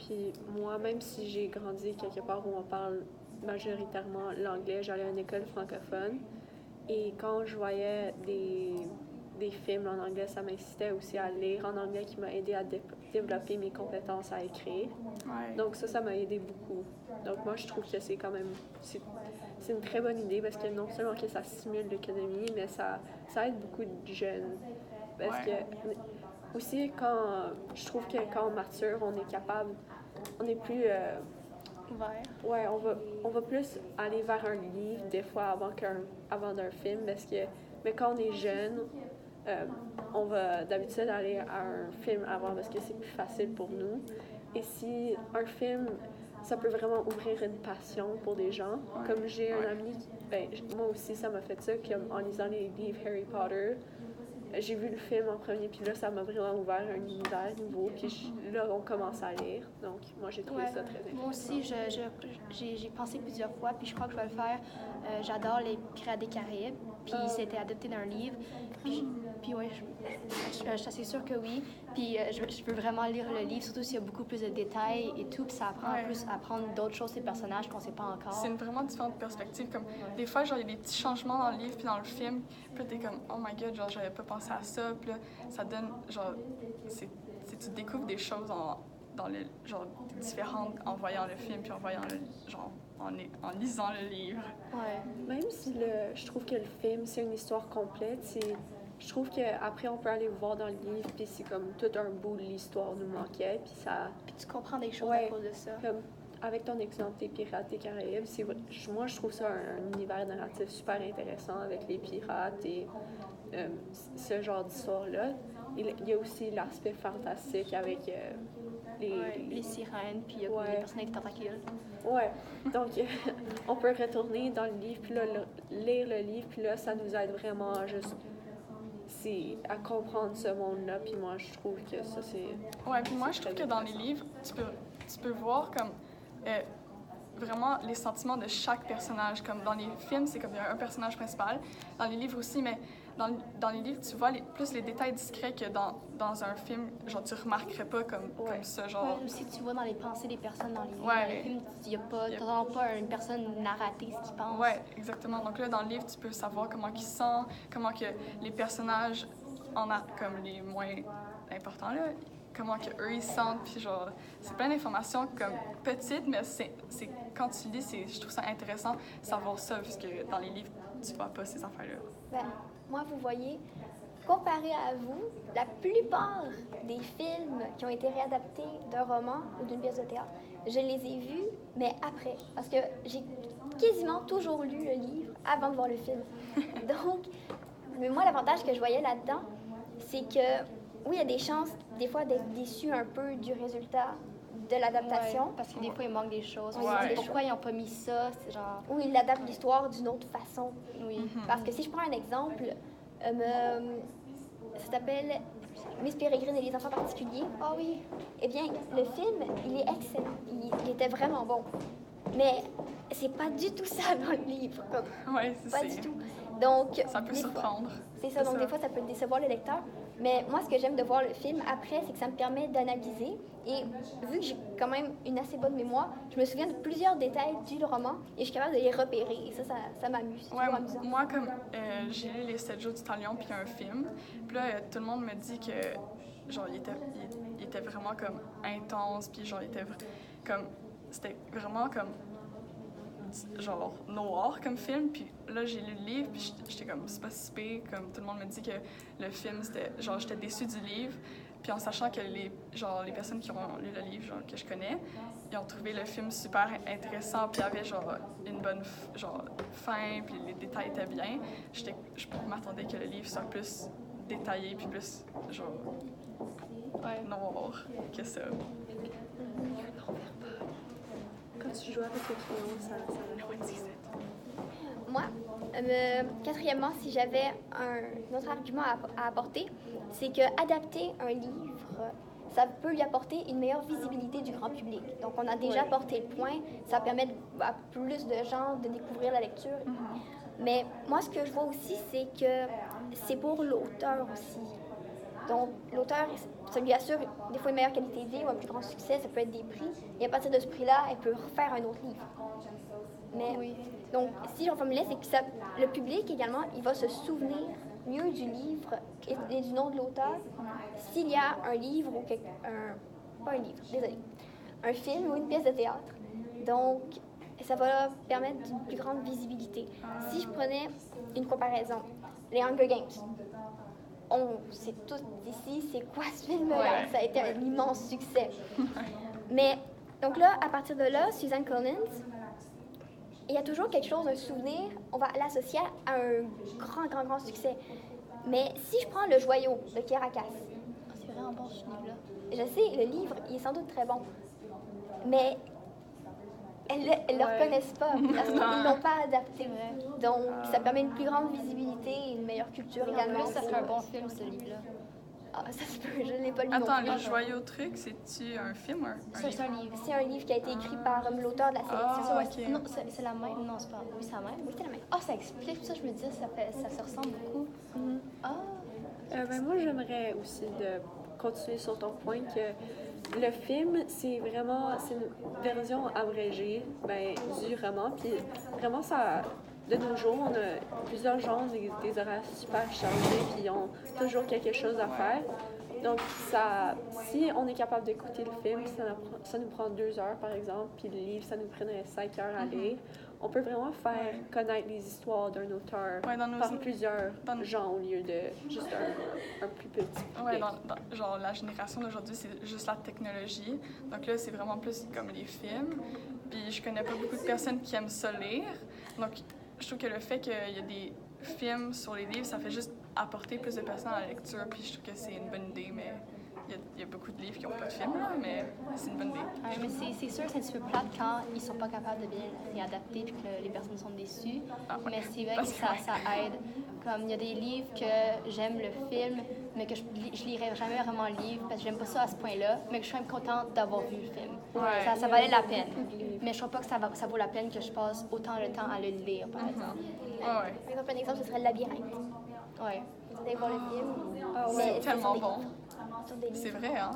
Puis moi, même si j'ai grandi quelque part où on parle majoritairement l'anglais, j'allais à une école francophone. Et quand je voyais des films en anglais, ça m'incitait aussi à lire en anglais, qui m'a aidé à développer mes compétences à écrire. Ouais. Donc ça m'a aidé beaucoup. Donc moi, je trouve que c'est quand même... C'est une très bonne idée parce que non seulement que ça stimule l'économie, mais ça aide beaucoup de jeunes. Parce que aussi, je trouve que quand on mature, on est capable, on est plus... Ouvert. Ouais, on va plus aller vers un livre des fois avant d'un film mais quand on est jeune, on va d'habitude aller à un film avant parce que c'est plus facile pour nous. Et si un film, ça peut vraiment ouvrir une passion pour des gens. Comme j'ai un ami, moi aussi ça m'a fait ça, comme en lisant les livres Harry Potter. J'ai vu le film en premier, puis là, ça m'a vraiment ouvert un univers nouveau. Puis là, on commence à lire. Donc, moi, j'ai trouvé ça très intéressant. Moi aussi, j'ai pensé plusieurs fois, puis je crois que je vais le faire. J'adore les Pirates des Caraïbes, puis c'était adapté d'un livre. Puis ouais, je suis assez sûre que oui. Puis je veux vraiment lire le livre, surtout s'il y a beaucoup plus de détails et tout. Puis ça apprend en plus à apprendre d'autres choses des personnages qu'on ne sait pas encore. C'est une vraiment différente perspective. Comme, des fois, genre, il y a des petits changements dans le livre puis dans le film. Puis là, t'es comme, oh my god, genre, j'avais pas pensé à ça. Puis là, ça donne, genre, tu découvres des choses dans le, genre, différentes en voyant le film puis en voyant le, genre, en lisant le livre. Ouais. Même si je trouve que le film, c'est une histoire complète, je trouve qu'après, on peut aller voir dans le livre, puis c'est comme tout un bout de l'histoire nous manquait, puis ça... Puis tu comprends des choses à cause de ça. Comme, avec ton exemple des Pirates des Caraïbes, moi, je trouve ça un univers narratif super intéressant avec les pirates et ce genre d'histoire-là. Il y a aussi l'aspect fantastique avec les sirènes, puis il y a les personnes avec des tentacules. Ouais, donc on peut retourner dans le livre, puis là, lire le livre, puis là, ça nous aide vraiment à comprendre ce monde-là, puis moi, je trouve que ça, c'est... Ouais, puis moi, je trouve que dans les livres, tu peux voir comme vraiment les sentiments de chaque personnage. Comme dans les films, c'est comme il y a un personnage principal. Dans les livres aussi, mais dans les livres, tu vois plus les détails discrets que dans un film, genre, tu remarquerais pas comme ça, genre... Ouais, aussi, tu vois dans les pensées des personnes dans les livres. Ouais. Dans les films, tu n'entends pas une personne narrater ce qu'il pense. Ouais, exactement. Donc là, dans le livre, tu peux savoir comment il sent, comment que les personnages, comme les moins importants, là, comment que eux ils sentent, puis genre, c'est plein d'informations comme petites, mais c'est quand tu lis, je trouve ça intéressant de savoir ça, parce que dans les livres, tu vois pas ces affaires-là. Ben, moi, vous voyez, comparé à vous, la plupart des films qui ont été réadaptés d'un roman ou d'une pièce de théâtre, je les ai vus, mais après, parce que j'ai quasiment toujours lu le livre avant de voir le film. Donc, mais moi, l'avantage que je voyais là-dedans, c'est que oui, il y a des chances, des fois, d'être déçu un peu du résultat de l'adaptation. Ouais, parce que des fois, il manque des choses. Ouais. Pourquoi ils n'ont pas mis ça? C'est genre... Ou ils adaptent l'histoire d'une autre façon. Oui. Parce que si je prends un exemple, ça s'appelle Miss Pérégrine et les enfants particuliers. Ah oui. Eh bien, le film, il est excellent. Il était vraiment bon. Mais c'est pas du tout ça dans le livre. Ouais, pas du tout. Donc, ça peut surprendre. C'est ça, donc des fois, ça peut décevoir le lecteur. Mais moi, ce que j'aime de voir le film après, c'est que ça me permet d'analyser. Et vu que j'ai quand même une assez bonne mémoire, je me souviens de plusieurs détails du roman et je suis capable de les repérer. Et ça m'amuse. Ouais, moi, comme j'ai lu Les 7 jours du Talion, puis il y a un film, puis là, tout le monde me dit que, genre, il était vraiment comme intense, puis genre, c'était vraiment comme genre noir comme film, puis là j'ai lu le livre puis j'étais comme c'est pas si pire, comme tout le monde me dit que le film c'était genre j'étais déçue du livre, puis en sachant que les personnes qui ont lu le livre genre que je connais, ils ont trouvé le film super intéressant, puis il y avait genre une bonne fin, puis les détails étaient bien. Je m'attendais que le livre soit plus détaillé puis plus genre noir que ça. Quand tu joues avec le crayon, ça Moi, quatrièmement, si j'avais un autre argument à apporter, c'est que adapter un livre, ça peut lui apporter une meilleure visibilité du grand public. Donc, on a déjà porté le point, ça permet à plus de gens de découvrir la lecture. Mais moi, ce que je vois aussi, c'est que c'est pour l'auteur aussi. Donc, l'auteur, ça lui assure des fois une meilleure qualité de vie ou un plus grand succès, ça peut être des prix. Et à partir de ce prix-là, elle peut refaire un autre livre. Mais, Oui. donc, si je reformulais, c'est que le public également, il va se souvenir mieux du livre et du nom de l'auteur s'il y a un livre ou pas un livre, désolé, un film ou une pièce de théâtre. Donc, ça va permettre une plus grande visibilité. Si je prenais une comparaison, les Hunger Games, on sait tous ici c'est quoi ce film-là. Ouais. Ça a été un immense succès. Mais, donc là, à partir de là, Suzanne Collins, il y a toujours quelque chose, un souvenir, on va l'associer à un grand succès. Mais si je prends Le Joyau de Caracas, C'est vraiment bon ce livre-là. je sais, le livre, il est sans doute très bon. Mais elles ne le reconnaissent pas parce qu'ils ne l'ont pas adapté. Donc, ça permet une plus grande visibilité et une meilleure culture également. Là, ça serait un bon film, ce livre-là. Ah, ça se peut, je ne l'ai pas lu Attends, non Les plus. Joyaux Trucs, c'est-tu un film ou un C'est livre? un livre. C'est un livre qui a été écrit par l'auteur de la sélection. Ah, Ouais, ok. Non, c'est la même. Non, c'est pas. Oui, c'est la même. Oui, c'est la même. Ah, ça explique ça. Je me disais, ça se ressemble beaucoup. Ah, Moi, j'aimerais aussi de continuer sur ton point que le film, c'est une version abrégée du roman. Puis vraiment, de nos jours, on a plusieurs genres, des horaires super chargés, puis ils ont toujours quelque chose à faire. Donc, si on est capable d'écouter le film, ça nous prend 2 heures, par exemple, puis le livre, ça nous prendrait 5 heures à lire. On peut vraiment faire connaître les histoires d'un auteur Ouais, dans nos- par plusieurs dans- gens au lieu de juste un plus petit public. Ouais, genre la génération d'aujourd'hui, c'est juste la technologie. Donc là, c'est vraiment plus comme les films. Puis je connais pas beaucoup de personnes qui aiment ça lire. Donc je trouve que le fait qu'il y a des films sur les livres, ça fait juste apporter plus de personnes à la lecture. Puis je trouve que c'est une bonne idée, mais il y a beaucoup de livres qui n'ont pas de film, là, mais c'est une bonne idée. ouais, mais c'est sûr que c'est un petit peu plate quand ils sont pas capables de bien réadapter puis que les personnes sont déçues. Ah, ouais. Mais c'est vrai Parce que que- ça aide. Comme il y a des livres que j'aime le film, mais que je lirai jamais vraiment le livre parce que j'aime pas ça à ce point-là, mais que je suis même contente d'avoir vu le film. Ouais. Ça valait la peine. Mais je trouve pas que ça vaut la peine que je passe autant de temps à le lire, par exemple. Ouais. Par exemple, un exemple, ce serait Le Labyrinthe. Ouais. Vous allez voir le film. Ah ouais. mais C'est tellement sur des bon. livres. Sur des C'est livres. vrai, hein?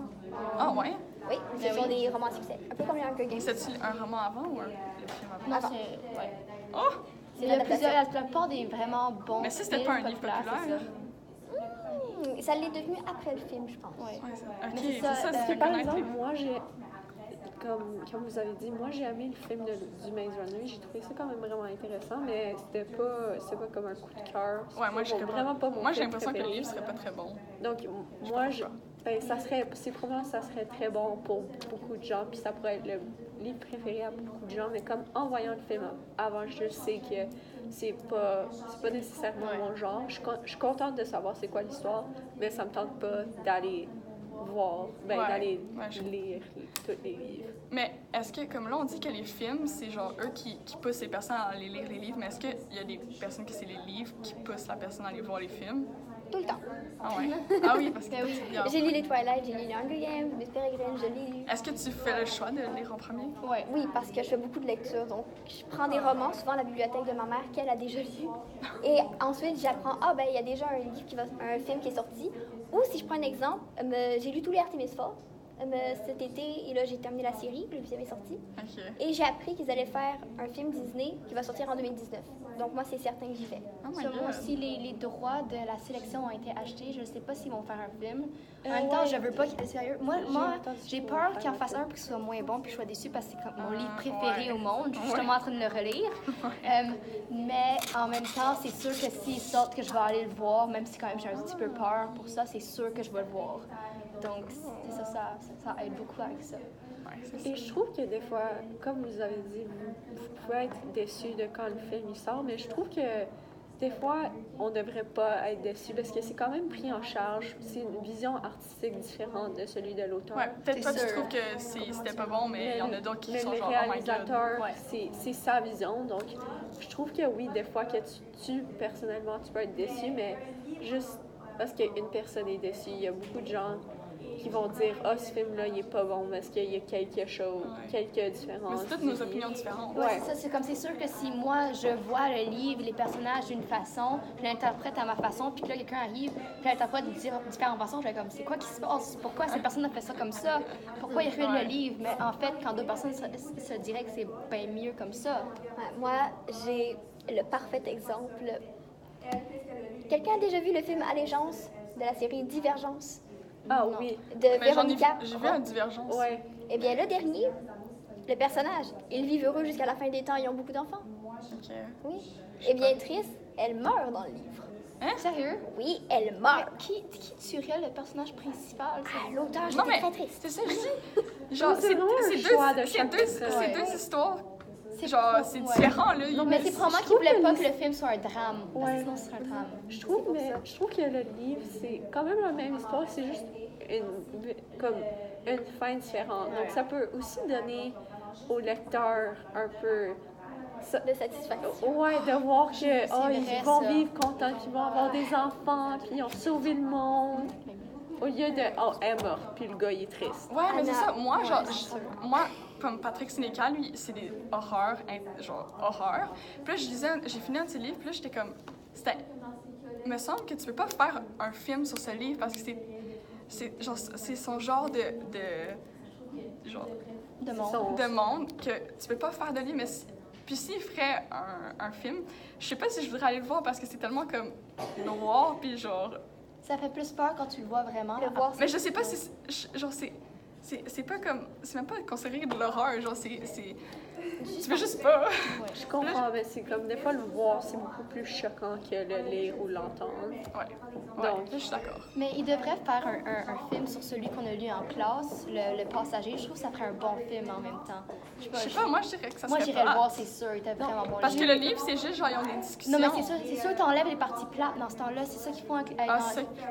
Ah ouais? Oui, ce Ben sont oui. des romans à succès. Un peu comme les Hunger Games. C'est-tu un roman avant ou le film avant? Non, Avant. c'est. Ouais. Oh! C'est Il y a l'adaptation. la plupart des vraiment bons. Mais ça, c'était films pas un livre populaires, c'est populaire. ça. Ça l'est devenu après le film, je pense. Ouais. Ouais, ok, Mais c'est c'est ça, ça, c'est Par connaître exemple, les- moi, comme vous avez dit, moi, j'ai aimé le film du Maze Runner. J'ai trouvé ça quand même vraiment intéressant, mais c'était pas comme un coup de cœur. Ouais, moi, C'est vraiment pas mon Moi, j'ai film l'impression que le préféré. livre serait pas très bon. Donc, moi, c'est probablement ça serait très bon pour beaucoup de gens, puis ça pourrait être le livre préféré à beaucoup de gens, mais comme en voyant le film avant, je sais que c'est pas nécessairement mon genre. Je suis contente de savoir c'est quoi l'histoire, mais ça me tente pas d'aller voir, d'aller je- lire tous les livres. Mais est-ce que, comme là, on dit que les films, c'est genre eux qui poussent les personnes à aller lire les livres, mais est-ce qu'il y a des personnes que c'est les livres qui poussent la personne à aller voir les films? Tout le temps. Ah ouais? Ah oui, parce que Ben oui. bien. J'ai lu les Twilight, j'ai lu les Hunger Games, Miss Peregrine, je l'ai lu. Est-ce que tu fais le choix de lire en premier? Ouais. Oui, parce que je fais beaucoup de lectures. Donc, je prends des romans, souvent à la bibliothèque de ma mère, qu'elle a déjà lu. Et ensuite, j'apprends, il y a déjà un film qui est sorti. Ou si je prends un exemple, j'ai lu tous les Artemis Fowl cet été, et là, j'ai terminé la série, le film est sorti. Ok. Et j'ai appris qu'ils allaient faire un film Disney qui va sortir en 2019. Donc, moi, c'est certain que j'y vais. Oh my Sur moi god. aussi, les droits de la sélection ont été achetés. Je ne sais pas s'ils vont faire un film. En même temps, je veux pas qu'il sérieux. Moi entendu j'ai qu'ils peur vont qu'ils en faire un fassent un puis qu'il soit moins bon puis je sois déçue parce que c'est comme mon livre Ah, préféré ouais. au monde. Je suis Ouais. justement en train de le relire. Mais en même temps, c'est sûr que s'ils sortent, que je vais aller le voir, même si quand même j'ai un petit peu peur pour ça, c'est sûr que je vais le voir. Donc, c'est ça aide beaucoup avec ça. Ouais, c'est ça. Et je trouve que des fois, comme vous avez dit, vous pouvez être déçu de quand le film il sort, mais je trouve que des fois, on ne devrait pas être déçu parce que c'est quand même pris en charge. C'est une vision artistique différente de celui de l'auteur. Ouais, peut-être C'est toi, tu sûr. trouves que c'était pas bon, mais il y en a d'autres qui Mais sont le genre, oh my god. réalisateur, Ouais. c'est sa vision. Donc, je trouve que oui, des fois, que personnellement, tu peux être déçu, mais juste parce qu'une personne est déçue, il y a beaucoup de gens qui vont dire « Ah, ce film-là, il est pas bon parce qu'il y a quelque chose, quelques différences. » Mais c'est toutes nos opinions différentes. Ouais, c'est comme c'est sûr que si moi je vois le livre, les personnages d'une façon, je l'interprète à ma façon, puis que là quelqu'un arrive, puis l'interprète de différentes façons, je vais comme c'est quoi qui se passe? Pourquoi cette personne a fait ça comme ça? Pourquoi il refait le livre? Mais en fait, quand deux personnes se diraient que c'est bien mieux comme ça. Ouais, moi, j'ai le parfait exemple. Quelqu'un a déjà vu le film Allégeance de la série Divergence Ah Non. oui, de Mais Véronica? j'ai vu un Divergence. ouais. Eh bien, le dernier, le personnage, ils vivent heureux jusqu'à la fin des temps, ils ont beaucoup d'enfants. Ok. Oui. Eh bien, triste, elle meurt dans le livre. Sérieux? Oui, elle Mais meurt. qui tuerait le personnage principal? Ah, l'auteur, Non, j'étais mais très triste. c'est ça que je dis. Genre, c'est vraiment un choix de chaque personne. c'est deux histoires. C'est Genre, pas- c'est ouais. différent, là. Non, Mais mais c'est probablement je qu'ils voulaient trouve pas que que le film soit un drame. Parce Ouais. que sinon, ce serait un drame. Je trouve que le livre, c'est quand même la même histoire, c'est juste comme une fin différente. Donc, ça peut aussi donner au lecteur un peu... De satisfaction. Ouais, de voir que vrai, ils vont ça. vivre contents, qu'ils vont avoir des enfants, puis ils ont sauvé le monde. Au lieu de « Oh, elle est morte », puis le gars, il est triste. Ouais, mais c'est ça. Moi, Ouais, genre, c'est sûr. moi, comme Patrick Sénécal, lui, c'est des horreurs, genre, horreur. Puis là, j'ai fini un de ses livres, puis là, j'étais comme, il me semble que tu peux pas faire un film sur ce livre parce que c'est son genre genre, De monde. Son- de monde que tu peux pas faire de livre, mais puis s'il ferait un film, je sais pas si je voudrais aller le voir parce que c'est tellement comme noir, puis genre... Ça fait plus peur quand tu le vois vraiment. Le voir, Mais je sais pas si... Genre, c'est pas comme... C'est même pas considéré de l'horreur, genre, c'est... Tu veux juste pas... Je comprends, mais c'est comme des fois le voir, c'est beaucoup plus choquant que le lire ou l'entendre. Ouais, là, je suis d'accord. Mais il devrait faire un film sur celui qu'on a lu en classe, le passager. Je trouve que ça ferait un bon film en même temps. Je sais pas, moi, je dirais que ça Moi, serait j'irais pas... le voir, c'est sûr. Il était vraiment bon. Parce que le livre, c'est juste, genre, ils ont des discussions. Non, mais c'est sûr, t'enlèves les parties plates dans ce temps-là. C'est ça qu'ils font avec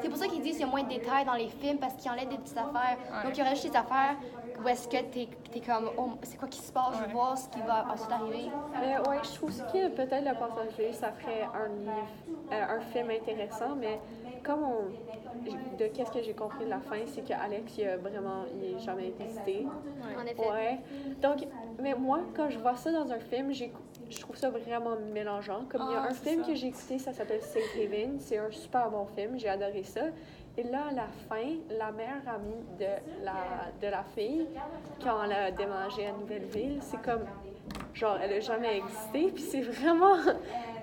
c'est pour ça qu'ils disent qu'il y a moins de détails dans les films, parce qu'ils enlèvent des petites affaires. Ouais. Donc, il y aurait juste des affaires où est-ce que t'es comme, oh, c'est quoi qui se passe, je veux voir ce qui va ensuite arriver. Mais ouais, je trouve que peut-être le passager, ça ferait un livre, un film intéressant, mais comme de qu'est-ce que j'ai compris de la fin, c'est qu'Alex, il est jamais hésité. en effet. Ouais. Donc, mais moi, quand je vois ça dans un film, je trouve ça vraiment mélangeant. Comme il y a un c'est film ça. que j'ai écouté, ça s'appelle Safe Haven. C'est un super bon film, j'ai adoré ça. Et là, à la fin, la meilleure amie de la fille, quand elle a déménagé à Nouvelle-Ville, c'est comme, genre, elle a jamais existé. Puis c'est vraiment,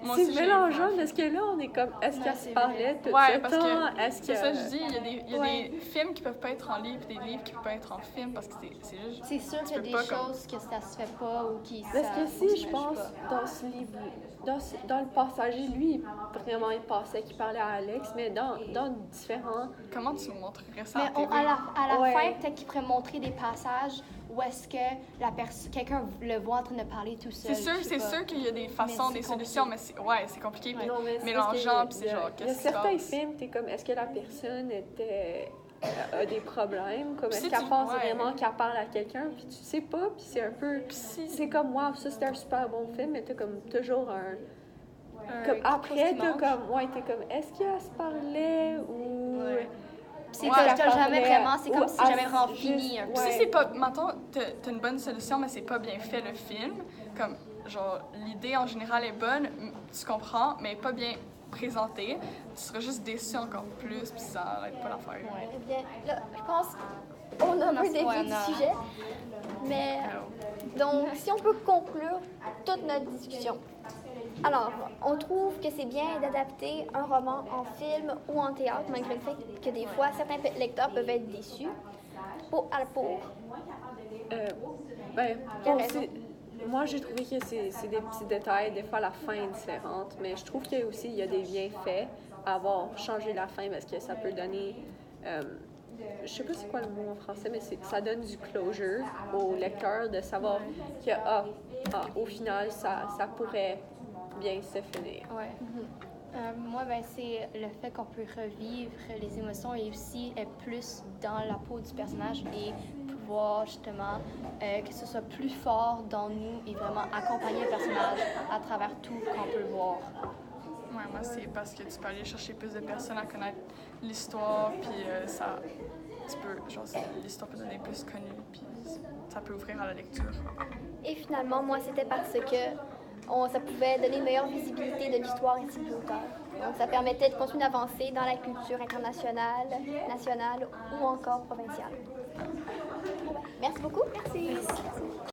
Moi c'est aussi, j'ai mélangeant vu. parce que là, on est comme, est-ce qu'elle se c'est parlait tout Ouais, ce parce temps? que Est-ce c'est que... ça que je dis, il y a Ouais. des films qui peuvent pas être en livre, des livres qui peuvent pas être en film parce que c'est juste... C'est sûr Tu qu'il y a peux des pas comme- choses que ça se fait pas ou qui Parce que ça si, je marche pense, pas. dans ce livre, dans le passager, lui, vraiment, il pensait qu'il parlait à Alex, mais dans différents... Comment tu me montrerais ça Mais à la TV? à la Ouais. fin, peut-être qu'il pourrait montrer des passages où est-ce que quelqu'un le voit en train de parler tout seul. C'est je sais pas. sûr qu'il y a des façons, Mais des c'est solutions, mais c'est compliqué. Puis Non, mais c'est mélangeant, parce puis qu'il y c'est a- genre, il y a qu'est-ce qui se certains passe? films, t'es comme, est-ce que la personne a des problèmes? Comme, Puis est-ce si qu'elle tu- pense ouais. vraiment qu'elle parle à quelqu'un? Puis tu sais pas, puis c'est un peu... C'est comme, wow, ça c'était un super bon film, mais t'as comme toujours un... Comme, quelque chose après, qui t'as manque. comme, ouais, t'es comme, est-ce qu'elle se parlait ou... Ouais. C'est Ouais. que t'as jamais vraiment, c'est Ou comme si à- jamais vraiment juste- fini un peu. Puis Ouais. si c'est pas... Mettons, t'as une bonne solution, mais c'est pas bien fait, le film. Comme, genre, l'idée en général est bonne, tu comprends, mais pas bien présentée. Tu seras juste déçu encore plus, puis ça n'arrête pas l'affaire. Ouais. Eh bien, là, je pense qu'on a un peu Ouais, dévié on du a- sujet. Mais, donc, si on peut conclure toute notre discussion. Alors, on trouve que c'est bien d'adapter un roman en film ou en théâtre, malgré le fait que des fois, certains lecteurs peuvent être déçus. Pour Ben, Quelle bon, raison? moi, j'ai trouvé que c'est des petits détails. Des fois, la fin est différente. Mais je trouve qu'il y a aussi il y a des bienfaits à avoir changé la fin parce que ça peut donner... je sais pas c'est quoi le mot en français, mais ça donne du closure au lecteur de savoir que, au final, ça pourrait bien se finir. Ouais. Moi, ben, c'est le fait qu'on peut revivre les émotions et aussi être plus dans la peau du personnage et pouvoir justement que ce soit plus fort dans nous et vraiment accompagner le personnage à travers tout qu'on peut le voir. Ouais, moi, c'est parce que tu peux aller chercher plus de personnes à connaître l'histoire, puis l'histoire peut devenir plus connue, puis ça peut ouvrir à la lecture. Et finalement, moi, c'était parce que ça pouvait donner une meilleure visibilité de l'histoire ainsi que de l'auteur. Donc, ça permettait de continuer d'avancer dans la culture internationale, nationale ou encore provinciale. Merci beaucoup. Merci.